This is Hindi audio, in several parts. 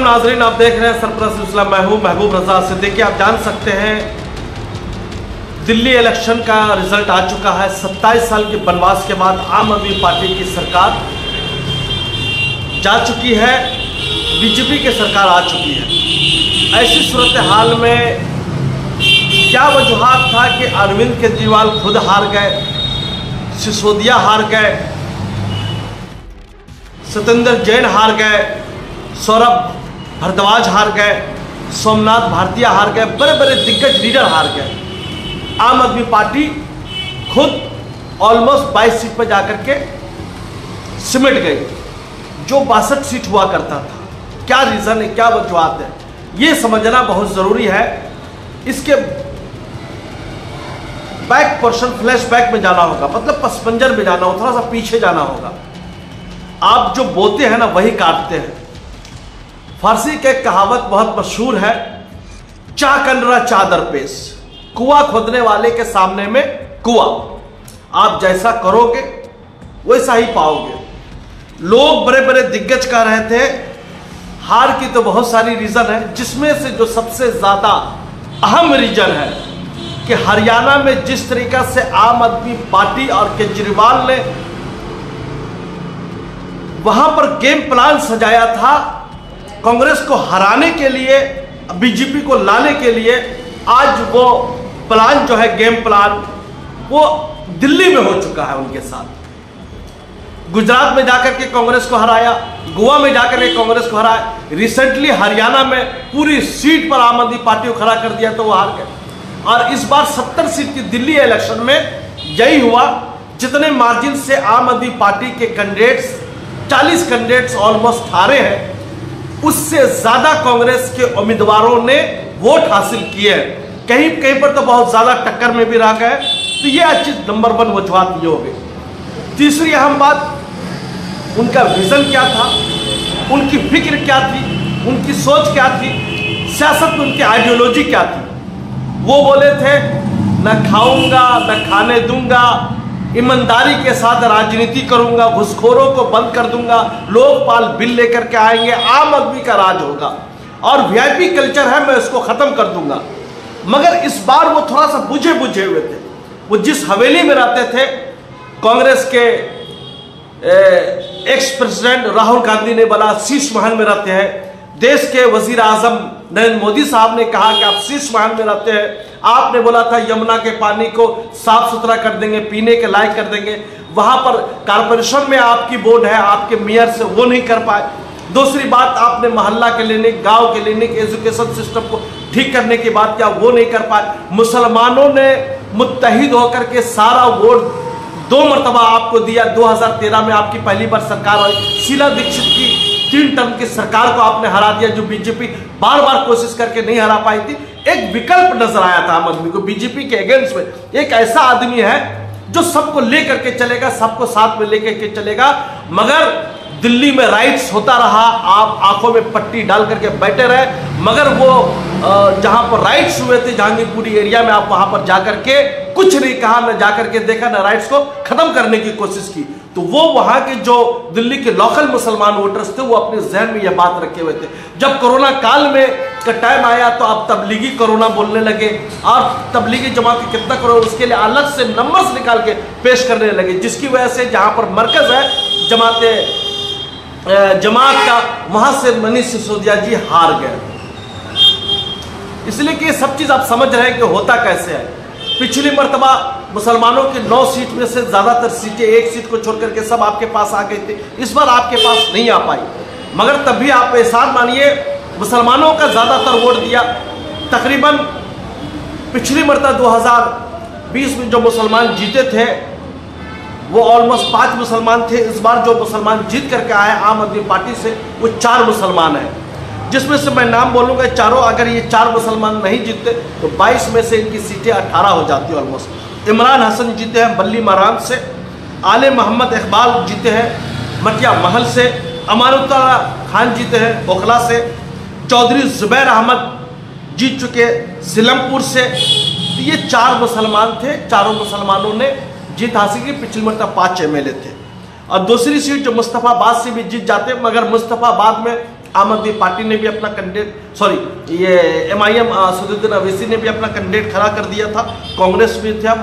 नाजरीन, आप देख रहे हैं सरप्राइज सिलसिला। मैं हूं महबूब रजा सिद्दीकी। आप जान सकते हैं दिल्ली इलेक्शन का रिजल्ट आ चुका है। 27 साल के वनवास के बाद आम आदमी पार्टी की सरकार जा चुकी है, बीजेपी की सरकार आ चुकी है। ऐसी सूरत हाल में क्या वजूहात था कि अरविंद केजरीवाल खुद हार गए, सिसोदिया हार गए, सत्येंद्र जैन हार गए, सौरभ भारद्वाज हार गए, सोमनाथ भारतीय हार गए, बड़े बड़े दिग्गज लीडर हार गए। आम आदमी पार्टी खुद ऑलमोस्ट 22 सीट पर जाकर के सिमट गई, जो 62 सीट हुआ करता था। क्या रीज़न है, क्या वजूहात है, ये समझना बहुत ज़रूरी है। इसके बैक पोर्शन, फ्लैशबैक में जाना होगा, मतलब पसमंजर में जाना होगा, थोड़ा सा पीछे जाना होगा। आप जो बोते हैं ना वही काटते हैं। फारसी की कहावत बहुत मशहूर है, चा कंडरा चादर पेश। कुआं खोदने वाले के सामने में कुआं, आप जैसा करोगे वैसा ही पाओगे। लोग बड़े बड़े दिग्गज कह रहे थे हार की तो बहुत सारी रीजन है, जिसमें से जो सबसे ज्यादा अहम रीजन है कि हरियाणा में जिस तरीका से आम आदमी पार्टी और केजरीवाल ने वहां पर गेम प्लान सजाया था कांग्रेस को हराने के लिए, बीजेपी को लाने के लिए, आज वो प्लान जो है, गेम प्लान, वो दिल्ली में हो चुका है उनके साथ। गुजरात में जाकर के कांग्रेस को हराया, गोवा में जाकर के कांग्रेस को हराया, रिसेंटली हरियाणा में पूरी सीट पर आम आदमी पार्टी को खड़ा कर दिया तो वो हार गए। और इस बार 70 सीट की दिल्ली इलेक्शन में यही हुआ। जितने मार्जिन से आम आदमी पार्टी के कैंडिडेट्स, 40 कैंडिडेट्स ऑलमोस्ट हारे हैं, उससे ज्यादा कांग्रेस के उम्मीदवारों ने वोट हासिल किए हैं। कहीं कहीं पर तो बहुत ज्यादा टक्कर में भी रह गए। तो ये अच्छी नंबर 1 वजूहात ये हो गई। तीसरी अहम बात, उनका विजन क्या था, उनकी फिक्र क्या थी, उनकी सोच क्या थी, सियासत में उनकी आइडियोलॉजी क्या थी। वो बोले थे न खाऊंगा न खाने दूंगा, ईमानदारी के साथ राजनीति करूंगा, घुसखोरों को बंद कर दूंगा, लोकपाल बिल लेकर के आएंगे, आम आदमी का राज होगा और वीआईपी कल्चर है, मैं इसको खत्म कर दूंगा। मगर इस बार वो थोड़ा सा बुझे हुए थे। वो जिस हवेली में रहते थे, कांग्रेस के एक्स प्रेसिडेंट राहुल गांधी ने बोला शीश महल में रहते हैं। देश के वजीर आजम नरेंद्र मोदी साहब ने कहा कि आप शीश महल में रहते हैं। आपने बोला था यमुना के पानी को साफ सुथरा कर देंगे, पीने के लायक कर देंगे। वहां पर कारपोरेशन में आपकी बोर्ड है, आपके मेयर से वो नहीं कर पाए। दूसरी बात, आपने मोहल्ला क्लिनिक, गांव क्लिनिक, एजुकेशन सिस्टम को ठीक करने की बात किया, वो नहीं कर पाए। मुसलमानों ने मुत्तहिद होकर के सारा वोट 2 मरतबा आपको दिया। 2013 में आपकी पहली बार सरकार आई, शीला दीक्षित की 3 टर्म की सरकार को आपने हरा दिया, जो बीजेपी बार बार कोशिश करके नहीं हरा पाई थी। एक विकल्प नजर आया था आम आदमी को बीजेपी के अगेंस्ट में। एक ऐसा आदमी है जो सबको लेकर के चलेगा, सबको साथ में लेकर के चलेगा। मगर दिल्ली में राइट्स होता रहा, आप आंखों में पट्टी डाल करके बैठे रहे। मगर वो जहां पर राइट्स हुए थे जहांगीरपुरी एरिया में, आप वहां पर जाकर के कुछ नहीं कहा, न जाकर के देखा, न राइट्स को खत्म करने की कोशिश की। तो वो वहां के जो दिल्ली के लोकल मुसलमान वोटर्स थे, वो अपने जहन में यह बात रखे हुए थे। जब कोरोना काल में का टाइम आया तो आप तबलीगी कोरोना बोलने लगे और तबलीगी जमात के कितना करोड़, उसके लिए अलग से नंबर्स निकाल के पेश करने लगे, जिसकी वजह से जहां पर मरकज है जमात का, वहां से मनीष सिसोदिया जी हार गए। इसलिए कि ये सब चीज आप समझ रहे हैं कि होता कैसे है। पिछली मर्तबा मुसलमानों की 9 सीट में से ज्यादातर सीटें, 1 सीट को छोड़ करके सब आपके पास आ गई थी। इस बार आपके पास नहीं आ पाई, मगर तब भी आप एहसान मानिए, मुसलमानों का ज्यादातर वोट दिया। तकरीबन पिछली मर्तबा 2020 में जो मुसलमान जीते थे वो ऑलमोस्ट 5 मुसलमान थे। इस बार जो मुसलमान जीत करके आए आम आदमी पार्टी से, वो 4 मुसलमान हैं, जिसमें से मैं नाम बोलूँगा चारों। अगर ये 4 मुसलमान नहीं जीतते तो 22 में से इनकी सीटें 18 हो जाती ऑलमोस्ट। इमरान हसन जीते हैं बल्ली मारान से, आले मोहम्मद इकबाल जीते हैं मटिया महल से, अमानुल्लाह खान जीते हैं ओखला से, चौधरी जुबैर अहमद जीत चुके सिलमपुर से। तो ये 4 मुसलमान थे, चारों मुसलमानों ने जीत हासिल की। पिछली मरतबा 5 MLA थे। और दूसरी सीट जो मुस्तफाबाद से भी जीत जाते, मगर मुस्तफाबाद में आम आदमी पार्टी ने भी अपना कैंडिडेट, सॉरी ये MIM असदुद्दीन अवैसी ने भी अपना कैंडिडेट खड़ा कर दिया था, कांग्रेस भी था।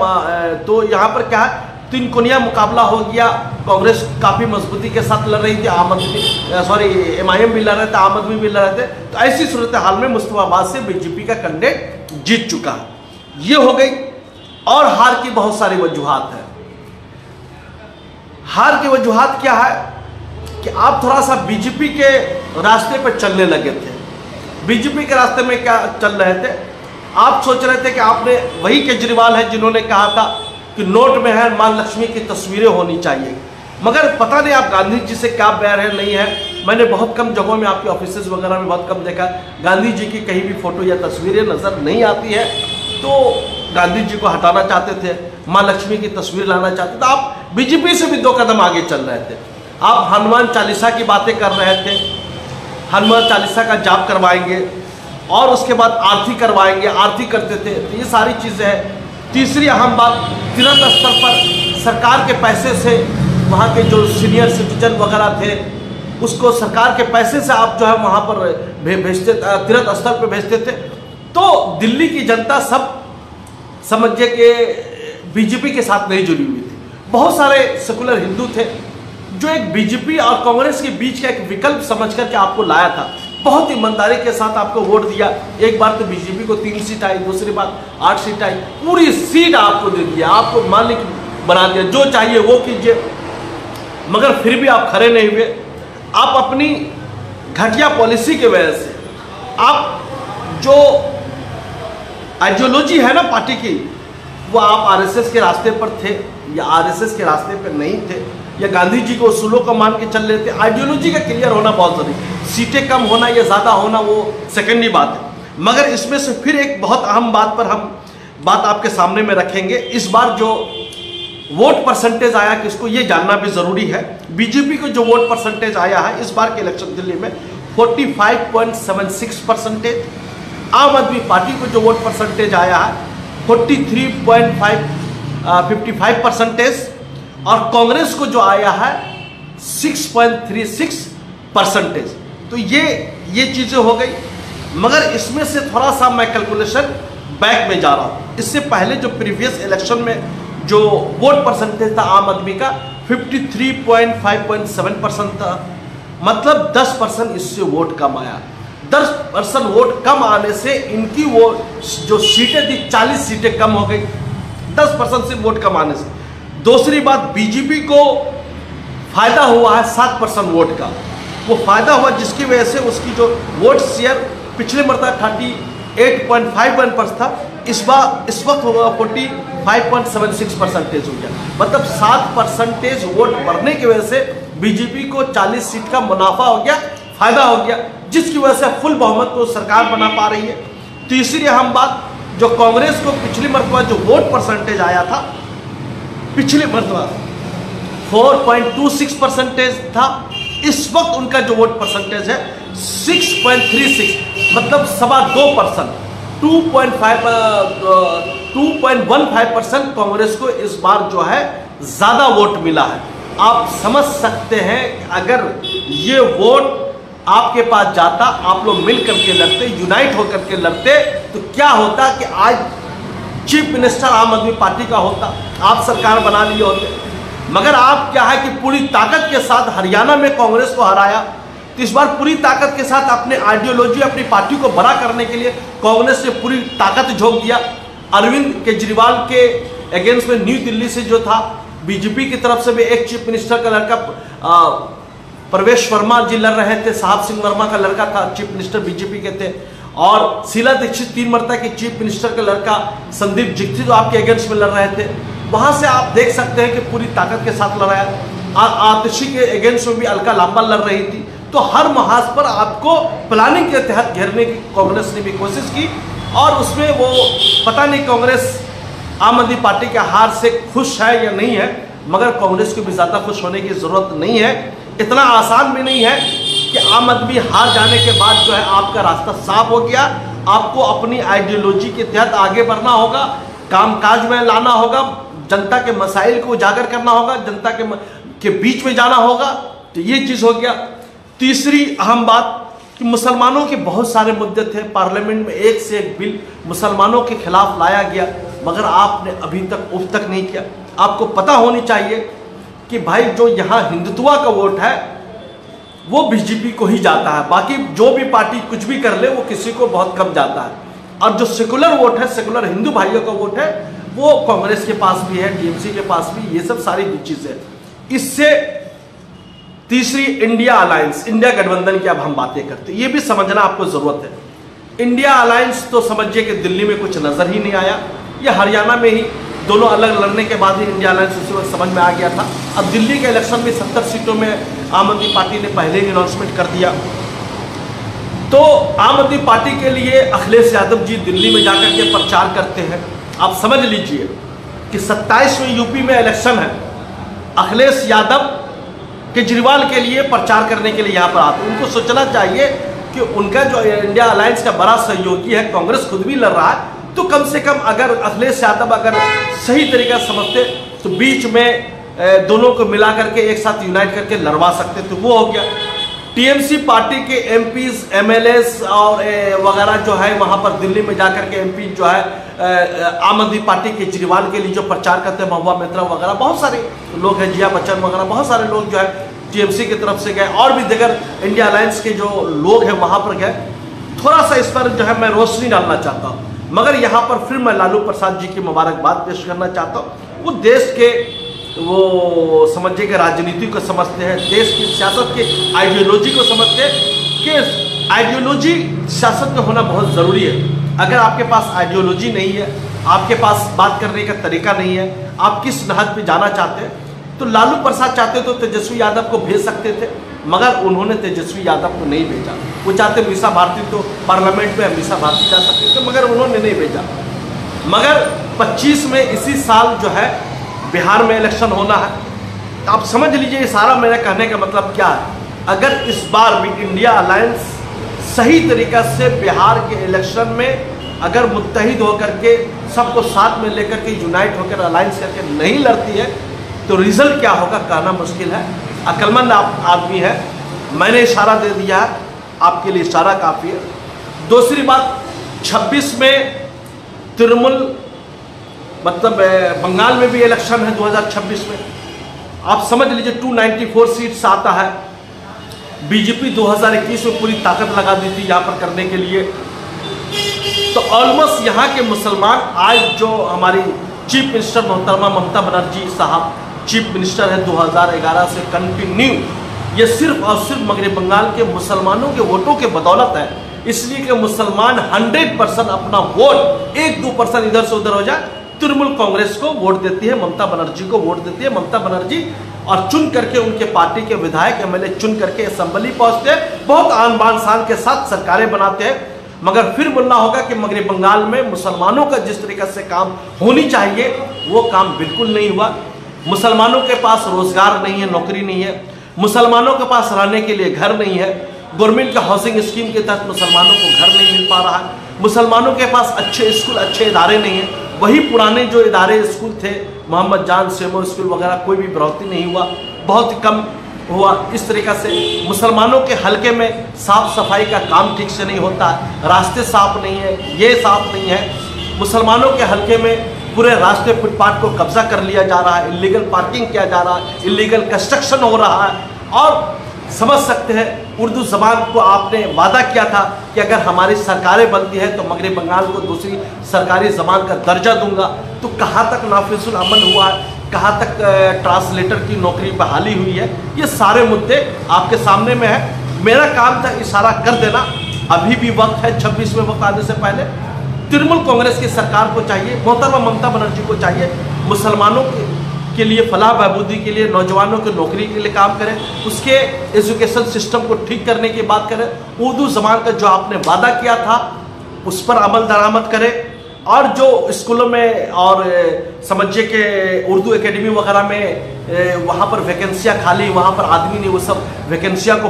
तो यहाँ पर क्या है, तीन कोनिया मुकाबला हो गया। कांग्रेस काफ़ी मजबूती के साथ लड़ रही थी, आम आदमी सॉरी MIM भी लड़ रहे थे, आम आदमी भी लड़ रहे थे। तो ऐसी सूरत हाल में मुस्तफाबाद से बीजेपी का कैंडिडेट जीत चुका है। ये हो गई। और हार की बहुत सारी वजूहात है। हार की वजूहात क्या है कि आप थोड़ा सा बीजेपी के रास्ते पर चलने लगे थे। बीजेपी के रास्ते में क्या चल रहे थे, आप सोच रहे थे कि आपने, वही केजरीवाल है जिन्होंने कहा था कि नोट में है मां लक्ष्मी की तस्वीरें होनी चाहिए, मगर पता नहीं आप गांधी जी से क्या बैर है नहीं है। मैंने बहुत कम जगहों में आपके ऑफिसेज वगैरह में बहुत कम देखा, गांधी जी की कहीं भी फोटो या तस्वीरें नजर नहीं आती है। तो गांधी जी को हटाना चाहते थे, मां लक्ष्मी की तस्वीर लाना चाहते थे। आप बीजेपी से भी 2 कदम आगे चल रहे थे। आप हनुमान चालीसा की बातें कर रहे थे, हनुमान चालीसा का जाप करवाएंगे और उसके बाद आरती करवाएंगे, आरती करते थे। तो ये सारी चीज़ें हैं। तीसरी अहम बात, तीर्थ स्तर पर सरकार के पैसे से वहाँ के जो सीनियर सिटीजन वगैरह थे उसको सरकार के पैसे से आप जो है वहाँ पर भेजते, तीर्थ स्थल पर भेजते थे। तो दिल्ली की जनता सब समझिए कि बीजेपी के साथ नहीं जुड़ी हुई थी। बहुत सारे सेकुलर हिंदू थे जो एक बीजेपी और कांग्रेस के बीच का एक विकल्प समझ करके आपको लाया था। बहुत ईमानदारी के साथ आपको वोट दिया। एक बार तो बीजेपी को 3 सीट आई, दूसरी बार 8 सीट आई, पूरी सीट आपको दे दिया, आपको मालिक बना दिया, जो चाहिए वो कीजिए। मगर फिर भी आप खड़े नहीं हुए। आप अपनी घटिया पॉलिसी की वजह से, आप जो आइडियोलॉजी है ना पार्टी की, वो आप आरएसएस के रास्ते पर थे या आरएसएस के रास्ते पर नहीं थे, या गांधी जी को उसूलों को मान के चल रहे थे। आइडियोलॉजी का क्लियर होना बहुत जरूरी। सीटें कम होना या ज़्यादा होना वो सेकेंडरी बात है। मगर इसमें से फिर एक बहुत अहम बात पर हम बात आपके सामने में रखेंगे। इस बार जो वोट परसेंटेज आया, किसको ये जानना भी ज़रूरी है। बीजेपी को जो वोट परसेंटेज आया है इस बार के इलेक्शन दिल्ली में 45.76%। आम आदमी पार्टी को जो वोट परसेंटेज आया है 43.55% और कांग्रेस को जो आया है 6.36%। तो ये चीज़ें हो गई। मगर इसमें से थोड़ा सा मैं कैलकुलेशन बैक में जा रहा हूँ। इससे पहले जो प्रीवियस इलेक्शन में जो वोट परसेंटेज था आम आदमी का 53.5.7% था, मतलब 10% इससे वोट कम आया। 10% वोट कम आने से इनकी वो जो सीटें थी 40 सीटें कम हो गई, 10% से वोट कम आने से। दूसरी बात, बीजेपी को फायदा हुआ है 7% वोट का। वो फायदा हुआ जिसकी वजह से उसकी जो वोट शेयर पिछले मरतबा 38.51% था, इस वक्त होगा 45.76% हो गया। मतलब 7% वोट बढ़ने की वजह से बीजेपी को 40 सीट का मुनाफा हो गया, फायदा हो गया, जिसकी वजह से फुल बहुमत को सरकार बना पा रही है। तीसरी अहम बात, जो कांग्रेस को पिछली मरतबा जो वोट परसेंटेज आया था, पिछले मरतबा 4.26% था, इस वक्त उनका जो वोट परसेंटेज है 6.36, मतलब 2.25%, 2.15% कांग्रेस को इस बार जो है ज़्यादा वोट मिला है। आप समझ सकते हैं अगर ये वोट आपके पास जाता, आप लोग मिल करके लड़ते, यूनाइट होकर के लड़ते, तो क्या होता कि आज चीफ मिनिस्टर आम आदमी पार्टी का होता, आप सरकार बना लिए होते। मगर आप क्या है कि पूरी ताकत के साथ हरियाणा में कांग्रेस को हराया, तो इस बार पूरी ताकत के साथ अपने आइडियोलॉजी, अपनी पार्टी को बड़ा करने के लिए कांग्रेस ने पूरी ताकत झोंक दिया। अरविंद केजरीवाल के अगेंस्ट में न्यू दिल्ली से जो था, बीजेपी की तरफ से भी एक चीफ मिनिस्टर का लड़का प्रवेश वर्मा जी लड़ रहे थे, साहब सिंह वर्मा का लड़का था, चीफ मिनिस्टर बीजेपी के थे। और शीला दीक्षित 3 मरतबा के चीफ मिनिस्टर का लड़का संदीप जिग्ती जो आपके अगेंस्ट में लड़ रहे थे। वहां से आप देख सकते हैं कि पूरी ताकत के साथ लड़ाया। आतिशी के अगेंस्ट में भी अलका लांबा लड़ रही थी। तो हर महाज पर आपको प्लानिंग के तहत घेरने की कांग्रेस ने भी कोशिश की, और उसमें वो पता नहीं कांग्रेस आम आदमी पार्टी के हार से खुश है या नहीं है, मगर कांग्रेस को भी ज़्यादा खुश होने की ज़रूरत नहीं है। इतना आसान भी नहीं है कि आम आदमी हार जाने के बाद जो है आपका रास्ता साफ हो गया। आपको अपनी आइडियोलॉजी के तहत आगे बढ़ना होगा, कामकाज में लाना होगा, जनता के मसाइल को उजागर करना होगा, जनता के बीच में जाना होगा। तो ये चीज़ हो गया। तीसरी अहम बात कि मुसलमानों के बहुत सारे मुद्दे थे, पार्लियामेंट में एक से एक बिल मुसलमानों के खिलाफ लाया गया, मगर आपने अभी तक उफ तक नहीं किया। आपको पता होनी चाहिए कि भाई जो यहाँ हिंदुत्व का वोट है वो बीजेपी को ही जाता है, बाकी जो भी पार्टी कुछ भी कर ले वो किसी को बहुत कम जाता है। और जो सेकुलर वोट है, सेकुलर हिंदू भाइयों का वोट है, वो कांग्रेस के पास भी है, टीएमसी के पास भी, ये सब सारी चीजें। इससे तीसरी इंडिया अलायंस, इंडिया गठबंधन की अब हम बातें करते हैं, ये भी समझना आपको जरूरत है। इंडिया अलायंस तो समझिए कि दिल्ली में कुछ नजर ही नहीं आया, ये हरियाणा में ही दोनों अलग लड़ने के बाद ही इंडिया अलायंस उसी वक्त समझ में आ गया था। अब दिल्ली के इलेक्शन में 70 सीटों में आम आदमी पार्टी ने पहले ही अनाउंसमेंट कर दिया। तो आम आदमी पार्टी के लिए अखिलेश यादव जी दिल्ली में जाकर के प्रचार करते हैं। आप समझ लीजिए कि 27 में यूपी में इलेक्शन है, अखिलेश यादव केजरीवाल के लिए प्रचार करने के लिए यहाँ पर आते हैं। उनको सोचना चाहिए कि उनका जो इंडिया अलायंस का बड़ा सहयोगी है, कांग्रेस खुद भी लड़ रहा है, तो कम से कम अगर अखिलेश यादव अगर सही तरीका से समझते तो बीच में दोनों को मिला करके एक साथ यूनाइट करके लड़वा सकते, तो वो हो गया। टीएमसी पार्टी के एमपीज, एमएलएस और वगैरह जो है वहाँ पर दिल्ली में जाकर के एमपी जो है आम आदमी पार्टी केजरीवाल के लिए जो प्रचार करते हैं, महुआ मित्रा वगैरह बहुत सारे लोग हैं, जिया बच्चन वगैरह बहुत सारे लोग जो है टीएमसी की तरफ से गए, और भी दिगर इंडिया अलायंस के जो लोग हैं वहाँ पर गए। थोड़ा सा इस पर जो है मैं रोशनी डालना चाहता हूँ, मगर यहाँ पर फिर मैं लालू प्रसाद जी की मुबारकबाद पेश करना चाहता हूँ। वो देश के वो समझिए कि राजनीति को समझते हैं, देश की सियासत के आइडियोलॉजी को समझते हैं कि आइडियोलॉजी सियासत में होना बहुत ज़रूरी है। अगर आपके पास आइडियोलॉजी नहीं है, आपके पास बात करने का तरीका नहीं है, आप किस नहज पे जाना चाहते हैं, तो लालू प्रसाद चाहते तो तेजस्वी यादव को भेज सकते थे, मगर उन्होंने तेजस्वी यादव को नहीं भेजा। वो चाहते मीसा भारती तो पार्लियामेंट में मीसा भारती जा सकते थे, मगर उन्होंने नहीं भेजा। मगर 25 में इसी साल जो है बिहार में इलेक्शन होना है। आप समझ लीजिए सारा मेरे कहने का मतलब क्या है। अगर इस बार भी इंडिया अलायंस सही तरीका से बिहार के इलेक्शन में अगर मुत्तहिद होकर के सबको साथ में लेकर के यूनाइट होकर अलायंस करके नहीं लड़ती है, तो रिजल्ट क्या होगा कहना मुश्किल है। अक्लमंद आदमी है, मैंने इशारा दे दिया है, आपके लिए इशारा काफ़ी है। दूसरी बात, 26 में तृणमूल मतलब बंगाल में भी इलेक्शन है 2026 में, आप समझ लीजिए 294 सीट्स आता है। बीजेपी 2021 में पूरी ताकत लगा दी थी यहाँ पर करने के लिए। तो ऑलमोस्ट यहाँ के मुसलमान आज जो हमारी चीफ मिनिस्टर मोहतरमा ममता बनर्जी साहब चीफ मिनिस्टर है 2011 से कंटिन्यू, ये सिर्फ और सिर्फ मगरब बंगाल के मुसलमानों के वोटों के बदौलत है। इसलिए कि मुसलमान 100% अपना वोट 1-2% इधर से उधर हो जाए, तृणमूल कांग्रेस को वोट देती है, ममता बनर्जी को वोट देती है। ममता बनर्जी और चुन करके उनके पार्टी के विधायक एमएलए चुन करके असेंबली पहुंचते हैं, बहुत आन बान शान के साथ सरकारें बनाते हैं। मगर फिर बोलना होगा कि मगरब बंगाल में मुसलमानों का जिस तरीके से काम होनी चाहिए वो काम बिल्कुल नहीं हुआ। मुसलमानों के पास रोजगार नहीं है, नौकरी नहीं है, मुसलमानों के पास रहने के लिए घर नहीं है, गवर्नमेंट का हाउसिंग स्कीम के तहत मुसलमानों को घर नहीं मिल पा रहा है, मुसलमानों के पास अच्छे स्कूल, अच्छे इदारे नहीं हैं। वही पुराने जो इदारे स्कूल थे, मोहम्मद जान सेमो स्कूल वगैरह, कोई भी बढ़ोतरी नहीं हुआ, बहुत कम हुआ। इस तरीक़ा से मुसलमानों के हलके में साफ सफाई का काम ठीक से नहीं होता, रास्ते साफ नहीं है, ये साफ नहीं है। मुसलमानों के हलके में पूरे रास्ते फुटपाथ को कब्जा कर लिया जा रहा है, इलीगल पार्किंग किया जा रहा है, इलीगल कंस्ट्रक्शन हो रहा है। और समझ सकते हैं उर्दू ज़बान को आपने वादा किया था कि अगर हमारी सरकारें बनती है तो मगरब बंगाल को दूसरी सरकारी ज़बान का दर्जा दूंगा। तो कहाँ तक नाफिजुल अमल हुआ है, कहाँ तक ट्रांसलेटर की नौकरी बहाली हुई है, ये सारे मुद्दे आपके सामने में है। मेरा काम था इशारा कर देना, अभी भी वक्त है, 26 में वक्त आने से पहले तृणमूल कांग्रेस की सरकार को चाहिए, मोहतरमा ममता बनर्जी को चाहिए, मुसलमानों के लिए फलाह बहबूदी के लिए, नौजवानों की नौकरी के लिए काम करें, उसके एजुकेशन सिस्टम को ठीक करने की बात करें, उर्दू ज़बान का जो आपने वादा किया था उस पर अमल दरामद करें। और जो स्कूलों में और समझिए कि उर्दू एकेडमी वगैरह में वहाँ पर वैकेंसियाँ खाली, वहाँ पर आदमी नहीं, वो सब वैकेंसियाँ को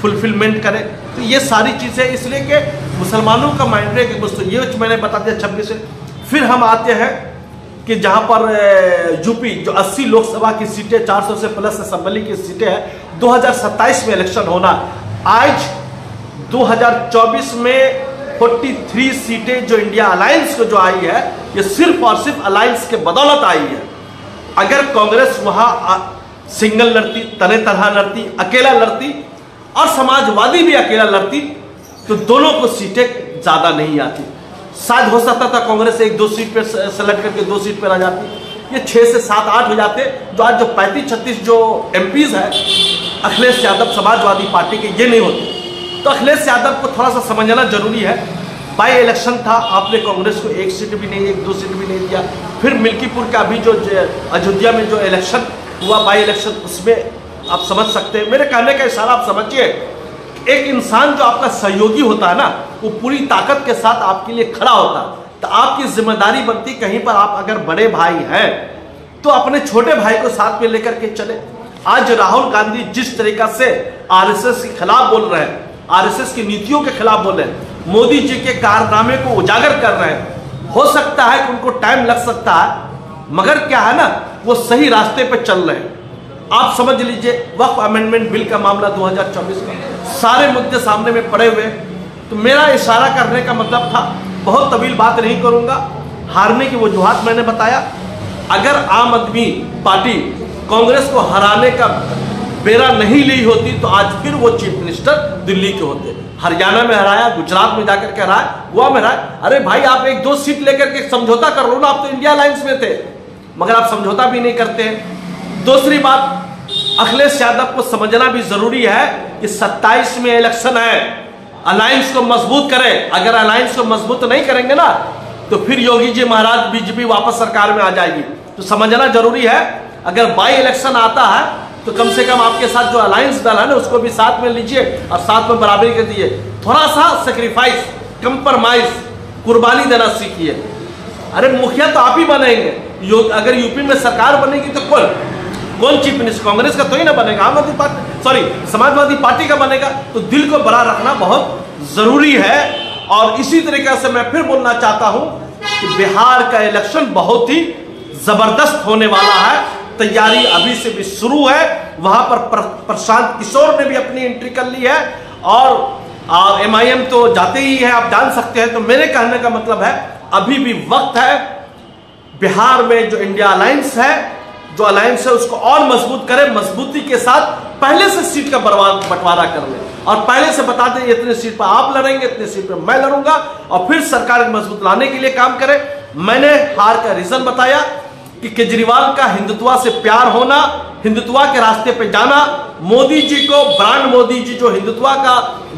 फुलफिलमेंट करें। तो ये सारी चीज़ें इसलिए कि मुसलमानों का माइंड है कि दोस्तों ये मैंने बता दिया 26 से। फिर हम आते हैं कि जहाँ पर यूपी जो 80 लोकसभा की सीटें, 400 से प्लस असेंबली की सीटें हैं, 2027 में इलेक्शन होना। आज 2024 में 43 सीटें जो इंडिया अलायंस को जो आई है, ये सिर्फ और सिर्फ अलायंस के बदौलत आई है। अगर कांग्रेस वहां सिंगल लड़ती, तने तरह लड़ती, अकेला लड़ती और समाजवादी भी अकेला लड़ती, तो दोनों को सीटें ज्यादा नहीं आती। शायद हो सकता था कांग्रेस 1-2 सीट पर सेलेक्ट करके 2 सीट पर आ जाती, ये 6 से 7-8 हो जाते। जो आज जो 35-36 जो एमपीज है अखिलेश यादव समाजवादी पार्टी के, ये नहीं होते। तो अखिलेश यादव को थोड़ा सा समझना जरूरी है। बाई इलेक्शन था, आपने कांग्रेस को 1 सीट भी नहीं, 1-2 सीट भी नहीं दिया। फिर मिल्कीपुर का अभी जो अयोध्या में जो इलेक्शन हुआ बाई इलेक्शन, उसमें आप समझ सकते हैं। मेरे कहने का इशारा आप समझिए, एक इंसान जो आपका सहयोगी होता है ना, वो पूरी ताकत के साथ आपके लिए खड़ा होता है। तो आपकी जिम्मेदारी बनती, कहीं पर आप अगर बड़े भाई हैं तो अपने छोटे भाई को साथ में लेकर के चले। आज राहुल गांधी जिस तरीका से आरएसएस के खिलाफ बोल रहे हैं, आरएसएस की नीतियों के खिलाफ बोल रहे हैं, मोदी जी के कारनामे को उजागर कर रहे हैं, हो सकता है कि उनको टाइम लग सकता है, मगर क्या है ना, वो सही रास्ते पे चल रहे हैं। आप समझ लीजिए, वक्फ अमेंडमेंट बिल का मामला 2024 का, सारे मुद्दे सामने में पड़े हुए। तो मेरा इशारा करने का मतलब था, बहुत तवील बात नहीं करूंगा, हारने की वजूहात मैंने बताया। अगर आम आदमी पार्टी कांग्रेस को हराने का बेरा नहीं ली होती तो आज फिर वो चीफ मिनिस्टर दिल्ली के होते। हरियाणा में हराया, गुजरात में जाकर के हराया, गोवा में हराया। अरे भाई, आप 1-2 सीट लेकर के समझौता कर लो ना, आप तो इंडिया अलायंस में थे, मगर आप समझौता भी नहीं करते हैं। दूसरी बात, अखिलेश यादव को समझना भी जरूरी है कि 27 में इलेक्शन है, अलायंस को मजबूत करें। अगर अलायंस को मजबूत नहीं करेंगे ना, तो फिर योगी जी महाराज बीजेपी वापस सरकार में आ जाएगी। तो समझना जरूरी है, अगर बाई इलेक्शन आता है तो कम से कम आपके साथ जो अलायंस दल है ना, उसको भी साथ में लीजिए और साथ में बराबरी कर दीजिए। थोड़ा सा सेक्रीफाइस, कंप्रोमाइज, कुर्बानी देना सीखिए। अरे मुखिया तो आप ही बनेंगे, अगर यूपी में सरकार बनेगी तो कौन चीफ मिनिस्टर? कांग्रेस का तो ही ना बनेगा, आम आदमी पार्टी, सॉरी, समाजवादी पार्टी का बनेगा। तो दिल को बड़ा रखना बहुत जरूरी है। और इसी तरीके से मैं फिर बोलना चाहता हूं कि बिहार का इलेक्शन बहुत ही जबरदस्त होने वाला है। तैयारी अभी से भी शुरू है। वहां पर प्रशांत किशोर ने भी अपनी एंट्री कर ली है और MIM तो जाते ही है, आप जान सकते हैं। तो मेरे कहने का मतलब है, अभी भी वक्त है। बिहार में जो इंडिया अलायंस है, जो अलायंस है, उसको और मजबूत करें। मजबूती के साथ पहले से सीट का बंटवारा कर ले और पहले से बता दें, इतने सीट पर आप लड़ेंगे, इतने सीट पर मैं लड़ूंगा, और फिर सरकार मजबूत लाने के लिए काम करें। मैंने हार का रीजन बताया कि केजरीवाल का हिंदुत्व से प्यार होना, हिंदुत्व के रास्ते पे जाना, मोदी जी को, ब्रांड मोदी जी जो हिंदुत्व का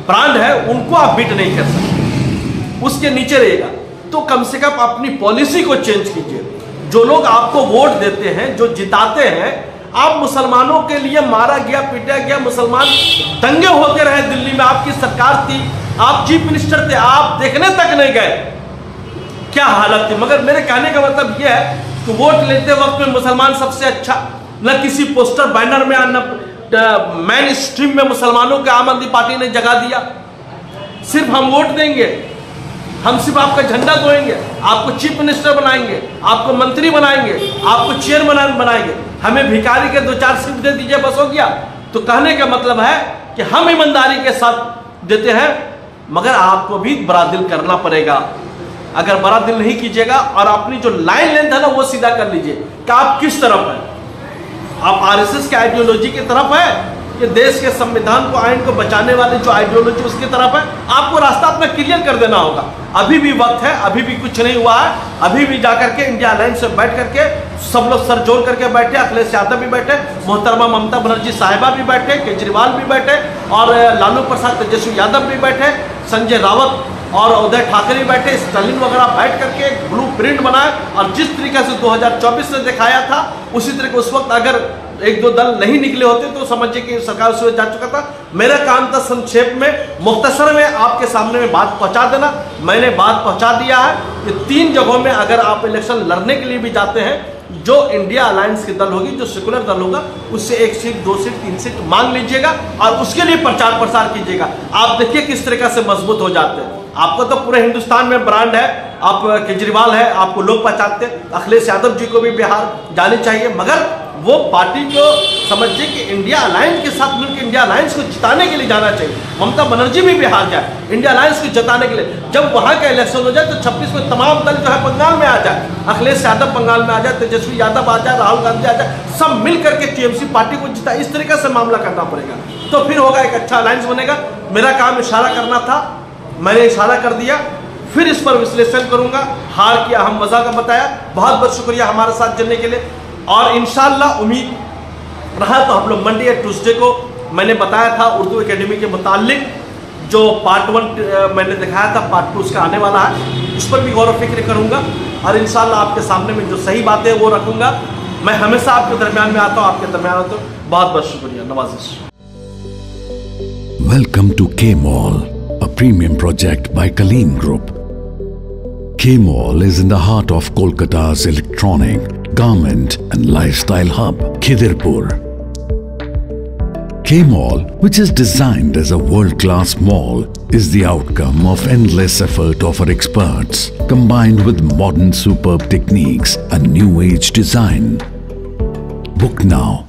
ब्रांड है, उनको आप बीट नहीं कर सकते, उसके नीचे रहेगा। तो कम से कम अपनी पॉलिसी को चेंज कीजिए। जो लोग आपको वोट देते हैं, जो जिताते हैं, आप मुसलमानों के लिए मारा गया, पीटा गया, मुसलमान दंगे होते रहे दिल्ली में, आपकी सरकार थी, आप चीफ मिनिस्टर थे, आप देखने तक नहीं गए, क्या हालत थी। मगर मेरे कहने का मतलब यह है कि वोट लेते वक्त में मुसलमान सबसे अच्छा, न किसी पोस्टर बैनर में, न मेन स्ट्रीम में मुसलमानों के आम आदमी पार्टी ने जगह दिया। सिर्फ हम वोट देंगे, हम सिर्फ आपका झंडा धोएंगे, आपको चीफ मिनिस्टर बनाएंगे, आपको मंत्री बनाएंगे, आपको चेयरमैन बनाएंगे, हमें भिखारी के 2-4 सीट दे दीजिए, बस हो गया। तो कहने का मतलब है कि हम ईमानदारी के साथ देते हैं, मगर आपको भी बड़ा दिल करना पड़ेगा। अगर बड़ा दिल नहीं कीजिएगा और अपनी जो लाइन लेंथ है ना, वो सीधा कर लीजिए कि आप किस तरफ हैं। आप आरएसएस के आइडियोलॉजी की तरफ है कि देश के संविधान को, आइन को बचाने वाले जो आइडियोलॉजी उसकी तरफ है? आपको रास्ता अपना क्लियर कर देना होगा। अभी भी वक्त है, अभी भी कुछ नहीं हुआ है। अभी भी जाकर के इंडिया अलायंस में बैठ करके सब लोग सर जोड़ करके बैठे, अखिलेश यादव भी बैठे, मोहतरमा ममता बनर्जी साहिबा भी बैठे, केजरीवाल भी बैठे, और लालू प्रसाद तेजस्वी यादव भी बैठे, संजय रावत और उदय ठाकरे बैठे, स्टालिन वगैरह बैठ करके एक ब्लू प्रिंट बनाए। और जिस तरीके से 2024 में दिखाया था, उसी तरीके उस वक्त अगर 1-2 दल नहीं निकले होते तो समझिए कि सरकार उसमें जा चुका था। मेरा काम था संक्षेप में, मुख्तसर में आपके सामने में बात पहुंचा देना। मैंने बात पहुंचा दिया है कि 3 जगहों में अगर आप इलेक्शन लड़ने के लिए भी जाते हैं, जो इंडिया अलायंस की दल होगी, जो सेकुलर दल होगा, उससे 1 सीट, 2 सीट, 3 सीट मांग लीजिएगा और उसके लिए प्रचार प्रसार कीजिएगा। आप देखिए किस तरीके से मजबूत हो जाते हैं। आपको तो पूरे हिंदुस्तान में ब्रांड है, आप केजरीवाल है, आपको लोग पहचानते हैं। अखिलेश यादव जी को भी बिहार जानी चाहिए, मगर वो पार्टी को समझिए कि इंडिया अलायंस के साथ मिलकर इंडिया अलायंस को जिताने के लिए जाना चाहिए। ममता बनर्जी भी हार जाए, इंडिया अलायंस को जिताने के लिए जब वहां का इलेक्शन हो जाए तो 26 में तमाम दल जो है बंगाल में आ जाए, अखिलेश यादव बंगाल में आ जाए, तेजस्वी यादव आ जाए, राहुल गांधी आ जाए, सब मिल करके टीएमसी पार्टी को जिता, इस तरीके से मामला करना पड़ेगा, तो फिर होगा एक अच्छा अलायंस बनेगा। मेरा काम इशारा करना था, मैंने इशारा कर दिया, फिर इस पर विश्लेषण करूंगा। हार की अहम वजह का बताया। बहुत बहुत शुक्रिया हमारे साथ जुड़ने के लिए, और इंशाल्लाह उम्मीद रहा तो हम लोग मंडे या ट्यूसडे को मैंने बताया था उर्दू एकेडमी के मुतालिक जो पार्ट 1 मैंने दिखाया था, पार्ट 2 उसका आने वाला है, इस पर भी गौर फिक्र करूंगा और इंशाल्लाह आपके सामने में जो सही बातें वो रखूंगा। मैं हमेशा आपके दरमियान में आता हूँ, आपके दरमियान आता हूँ। बहुत बहुत शुक्रिया, नवाजिश। Welcome to K-Mall, a premium project by Kaleem Group. K-Mall is in the heart of Kolkata's electronic, garment and lifestyle hub, Khidirpur. K-Mall, which is designed as a world-class mall, is the outcome of endless effort of our experts, combined with modern superb techniques and new age design. Book now